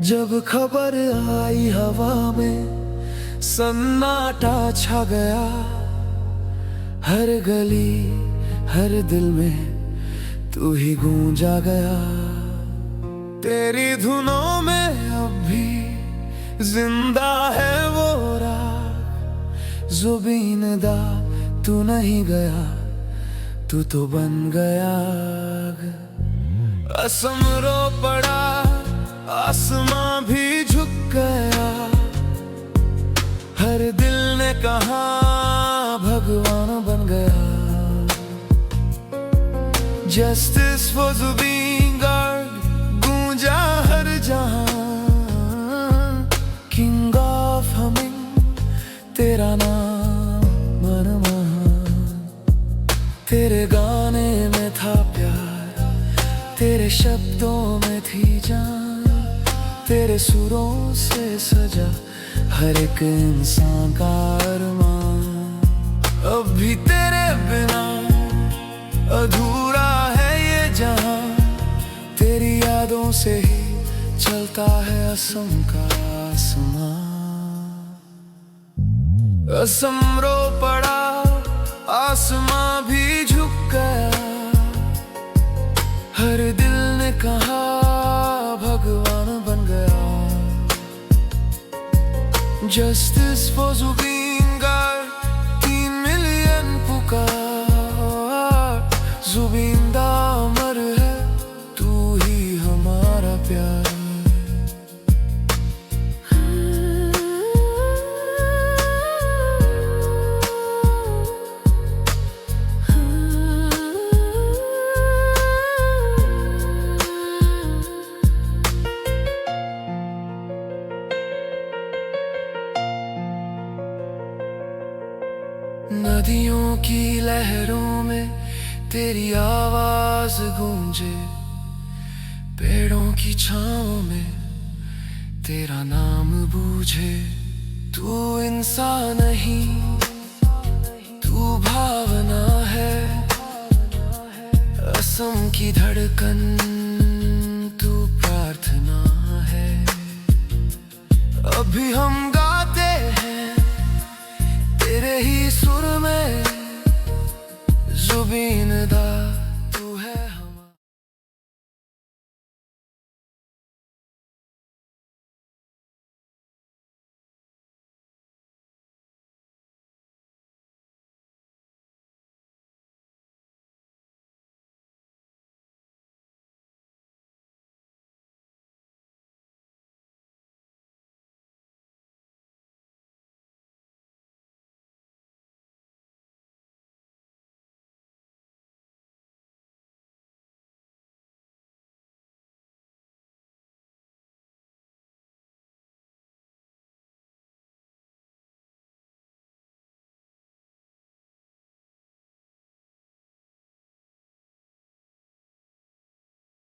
जब खबर आई हवा में सन्नाटा छा गया, हर गली हर दिल में तू ही गूंजा गया। तेरी धुनों में अब भी जिंदा है वो राग, जुबीन दा तू नहीं गया, तू तो बन गया। असम रो पड़ा, आसमां भी झुक गया, हर दिल ने कहा भगवान बन गया। जस्टिस फॉर जुबीन गार्ड गूंजा हर जहां, किंग ऑफ हमिंग तेरा नाम मन महान। तेरे गाने में था प्यार, तेरे शब्दों में थी जान, तेरे सुरों से सजा हर एक इंसान का अरमान। अब भी तेरे बिना अधूरा है ये जहां, तेरी यादों से ही चलता है असम का आसमां। असम रो पड़ा, आसमां भी झुक गया, हर दिल ने कहा भगवान बन गया। Justice for Zubeen Garg, 3 million पुकार, जुबीन दा अमर है, तू ही हमारा प्यार। नदियों की लहरों में तेरी आवाज गूंजे, पेड़ों की छांव में तेरा नाम बूझे। तू इंसान नहीं, तू भावना है, असम की धड़कन तू प्रार्थना है। अभी हम गाते हैं तेरे ही सुर में, जुबीन दा